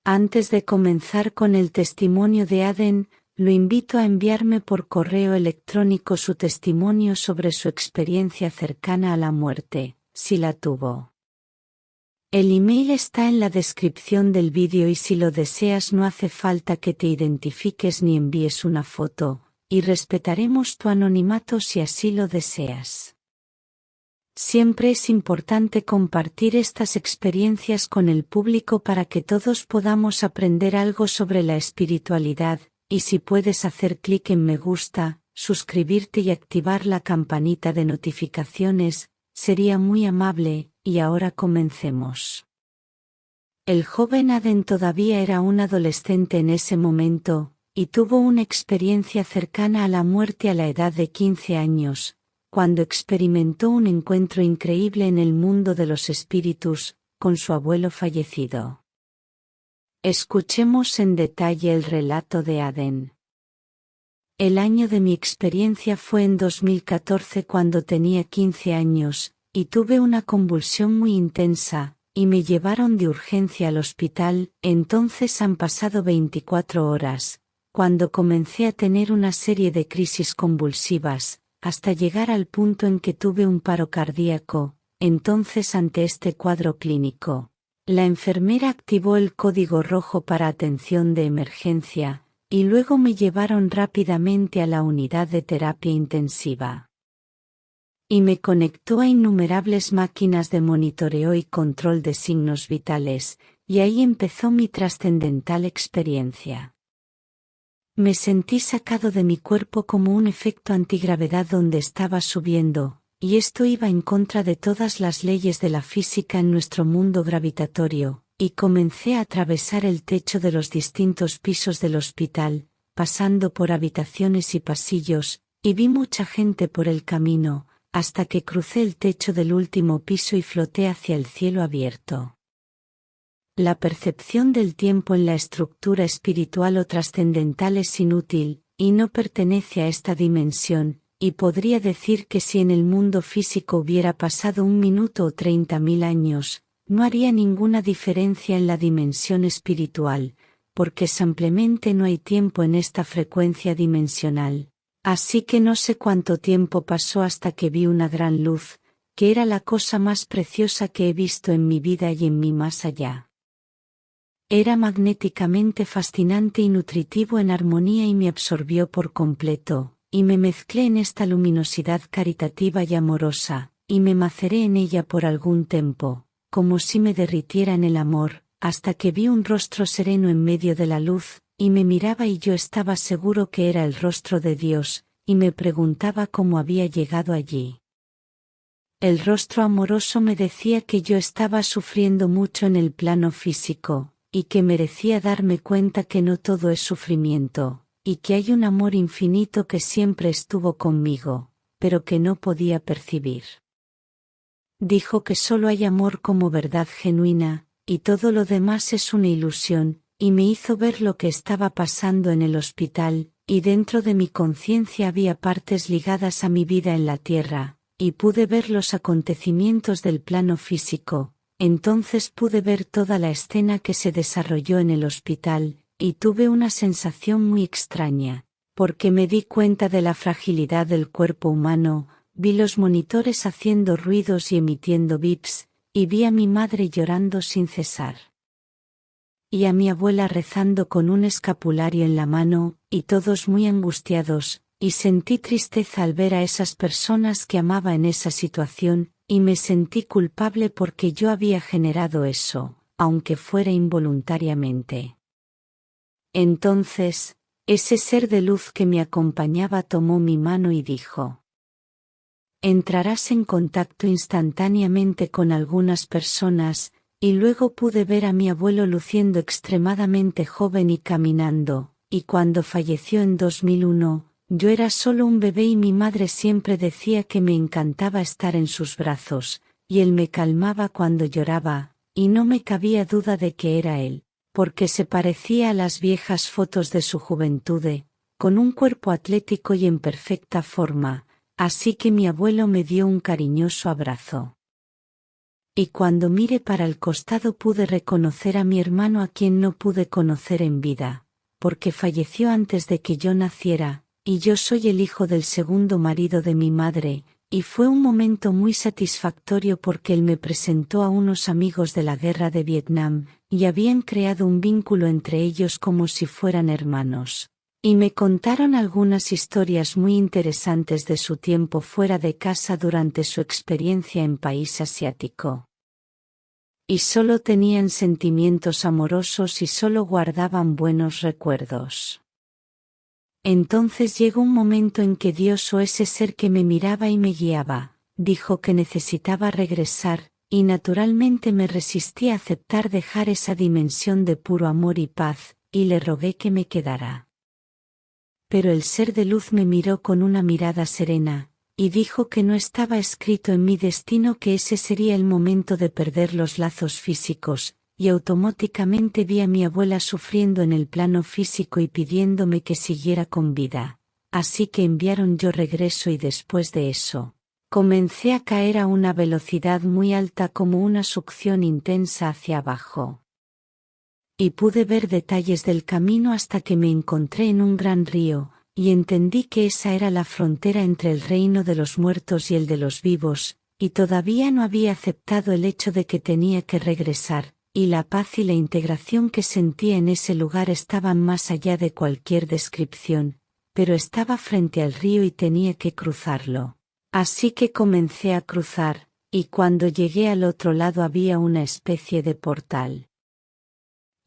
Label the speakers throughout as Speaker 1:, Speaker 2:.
Speaker 1: Antes de comenzar con el testimonio de Aden, lo invito a enviarme por correo electrónico su testimonio sobre su experiencia cercana a la muerte, si la tuvo. El email está en la descripción del vídeo y si lo deseas no hace falta que te identifiques ni envíes una foto, y respetaremos tu anonimato si así lo deseas. Siempre es importante compartir estas experiencias con el público para que todos podamos aprender algo sobre la espiritualidad, y si puedes hacer clic en me gusta, suscribirte y activar la campanita de notificaciones, sería muy amable, y ahora comencemos. El joven Aden todavía era un adolescente en ese momento, y tuvo una experiencia cercana a la muerte a la edad de 15 años, cuando experimentó un encuentro increíble en el mundo de los espíritus, con su abuelo fallecido. Escuchemos en detalle el relato de Aden. El año de mi experiencia fue en 2014 cuando tenía 15 años, y tuve una convulsión muy intensa, y me llevaron de urgencia al hospital. Entonces han pasado 24 horas, cuando comencé a tener una serie de crisis convulsivas, hasta llegar al punto en que tuve un paro cardíaco. Entonces, ante este cuadro clínico, la enfermera activó el código rojo para atención de emergencia, y luego me llevaron rápidamente a la unidad de terapia intensiva. Y me conectó a innumerables máquinas de monitoreo y control de signos vitales, y ahí empezó mi trascendental experiencia. Me sentí sacado de mi cuerpo como un efecto antigravedad donde estaba subiendo, y esto iba en contra de todas las leyes de la física en nuestro mundo gravitatorio, y comencé a atravesar el techo de los distintos pisos del hospital, pasando por habitaciones y pasillos, y vi mucha gente por el camino, hasta que crucé el techo del último piso y floté hacia el cielo abierto. La percepción del tiempo en la estructura espiritual o trascendental es inútil, y no pertenece a esta dimensión, y podría decir que si en el mundo físico hubiera pasado 1 minuto o 30.000 años, no haría ninguna diferencia en la dimensión espiritual, porque simplemente no hay tiempo en esta frecuencia dimensional. Así que no sé cuánto tiempo pasó hasta que vi una gran luz, que era la cosa más preciosa que he visto en mi vida y en mi más allá. Era magnéticamente fascinante y nutritivo en armonía y me absorbió por completo, y me mezclé en esta luminosidad caritativa y amorosa, y me maceré en ella por algún tiempo, como si me derritiera en el amor, hasta que vi un rostro sereno en medio de la luz, y me miraba y yo estaba seguro que era el rostro de Dios, y me preguntaba cómo había llegado allí. El rostro amoroso me decía que yo estaba sufriendo mucho en el plano físico, y que merecía darme cuenta que no todo es sufrimiento, y que hay un amor infinito que siempre estuvo conmigo, pero que no podía percibir. Dijo que solo hay amor como verdad genuina, y todo lo demás es una ilusión, y me hizo ver lo que estaba pasando en el hospital, y dentro de mi conciencia había partes ligadas a mi vida en la tierra, y pude ver los acontecimientos del plano físico. Entonces pude ver toda la escena que se desarrolló en el hospital, y tuve una sensación muy extraña, porque me di cuenta de la fragilidad del cuerpo humano, vi los monitores haciendo ruidos y emitiendo bips, y vi a mi madre llorando sin cesar. Y a mi abuela rezando con un escapulario en la mano, y todos muy angustiados, y sentí tristeza al ver a esas personas que amaba en esa situación, y me sentí culpable porque yo había generado eso, aunque fuera involuntariamente. Entonces, ese ser de luz que me acompañaba tomó mi mano y dijo: entrarás en contacto instantáneamente con algunas personas, y luego pude ver a mi abuelo luciendo extremadamente joven y caminando, y cuando falleció en 2001, yo era solo un bebé y mi madre siempre decía que me encantaba estar en sus brazos, y él me calmaba cuando lloraba, y no me cabía duda de que era él, porque se parecía a las viejas fotos de su juventud, con un cuerpo atlético y en perfecta forma, así que mi abuelo me dio un cariñoso abrazo. Y cuando miré para el costado pude reconocer a mi hermano a quien no pude conocer en vida, porque falleció antes de que yo naciera, y yo soy el hijo del segundo marido de mi madre, y fue un momento muy satisfactorio porque él me presentó a unos amigos de la guerra de Vietnam, y habían creado un vínculo entre ellos como si fueran hermanos. Y me contaron algunas historias muy interesantes de su tiempo fuera de casa durante su experiencia en país asiático. Y solo tenían sentimientos amorosos y solo guardaban buenos recuerdos. Entonces llegó un momento en que Dios o ese ser que me miraba y me guiaba, dijo que necesitaba regresar, y naturalmente me resistí a aceptar dejar esa dimensión de puro amor y paz, y le rogué que me quedara. Pero el ser de luz me miró con una mirada serena, y dijo que no estaba escrito en mi destino que ese sería el momento de perder los lazos físicos, y automáticamente vi a mi abuela sufriendo en el plano físico y pidiéndome que siguiera con vida. Así que enviaron yo regreso y después de eso, comencé a caer a una velocidad muy alta como una succión intensa hacia abajo. Y pude ver detalles del camino hasta que me encontré en un gran río, y entendí que esa era la frontera entre el reino de los muertos y el de los vivos, y todavía no había aceptado el hecho de que tenía que regresar, y la paz y la integración que sentía en ese lugar estaban más allá de cualquier descripción, pero estaba frente al río y tenía que cruzarlo. Así que comencé a cruzar, y cuando llegué al otro lado había una especie de portal.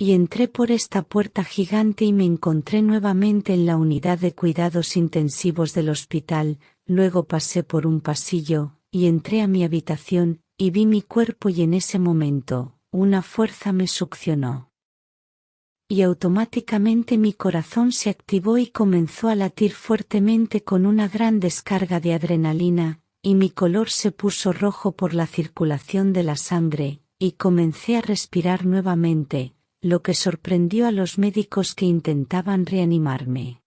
Speaker 1: Y entré por esta puerta gigante y me encontré nuevamente en la unidad de cuidados intensivos del hospital, luego pasé por un pasillo, y entré a mi habitación, y vi mi cuerpo y en ese momento, una fuerza me succionó. Y automáticamente mi corazón se activó y comenzó a latir fuertemente con una gran descarga de adrenalina, y mi color se puso rojo por la circulación de la sangre, y comencé a respirar nuevamente, lo que sorprendió a los médicos que intentaban reanimarme.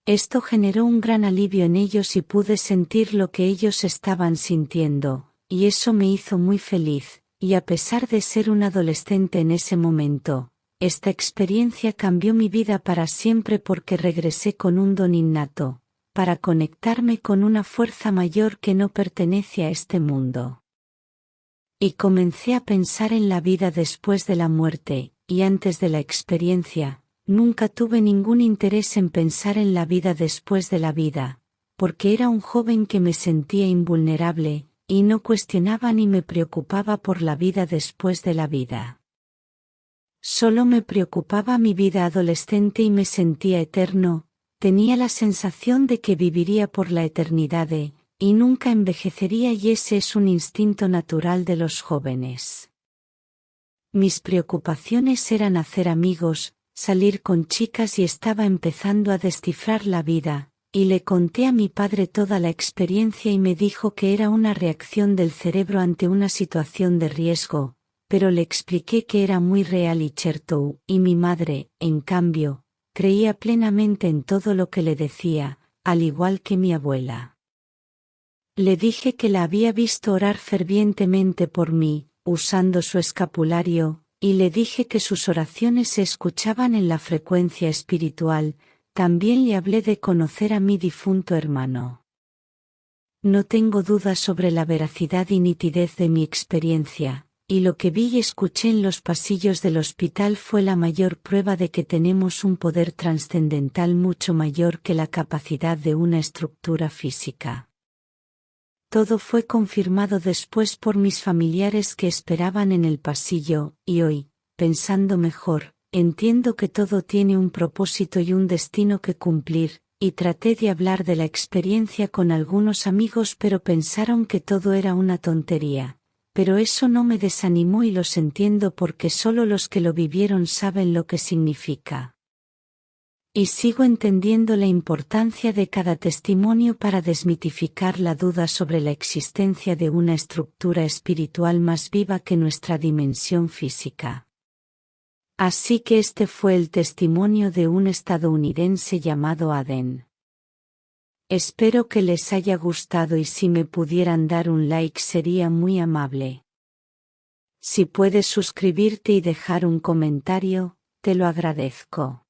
Speaker 1: Esto generó un gran alivio en ellos y pude sentir lo que ellos estaban sintiendo, y eso me hizo muy feliz, y a pesar de ser un adolescente en ese momento, esta experiencia cambió mi vida para siempre porque regresé con un don innato, para conectarme con una fuerza mayor que no pertenece a este mundo. Y comencé a pensar en la vida después de la muerte, y antes de la experiencia, nunca tuve ningún interés en pensar en la vida después de la vida, porque era un joven que me sentía invulnerable, y no cuestionaba ni me preocupaba por la vida después de la vida. Solo me preocupaba mi vida adolescente y me sentía eterno, tenía la sensación de que viviría por la eternidad y nunca envejecería y ese es un instinto natural de los jóvenes. Mis preocupaciones eran hacer amigos, salir con chicas y estaba empezando a descifrar la vida, y le conté a mi padre toda la experiencia y me dijo que era una reacción del cerebro ante una situación de riesgo, pero le expliqué que era muy real y cierto, y mi madre, en cambio, creía plenamente en todo lo que le decía, al igual que mi abuela. Le dije que la había visto orar fervientemente por mí, usando su escapulario, y le dije que sus oraciones se escuchaban en la frecuencia espiritual. También le hablé de conocer a mi difunto hermano. No tengo dudas sobre la veracidad y nitidez de mi experiencia, y lo que vi y escuché en los pasillos del hospital fue la mayor prueba de que tenemos un poder trascendental mucho mayor que la capacidad de una estructura física. Todo fue confirmado después por mis familiares que esperaban en el pasillo, y hoy, pensando mejor, entiendo que todo tiene un propósito y un destino que cumplir, y traté de hablar de la experiencia con algunos amigos pero pensaron que todo era una tontería. Pero eso no me desanimó y los entiendo porque solo los que lo vivieron saben lo que significa. Y sigo entendiendo la importancia de cada testimonio para desmitificar la duda sobre la existencia de una estructura espiritual más viva que nuestra dimensión física. Así que este fue el testimonio de un estadounidense llamado Aden. Espero que les haya gustado y si me pudieran dar un like sería muy amable. Si puedes suscribirte y dejar un comentario, te lo agradezco.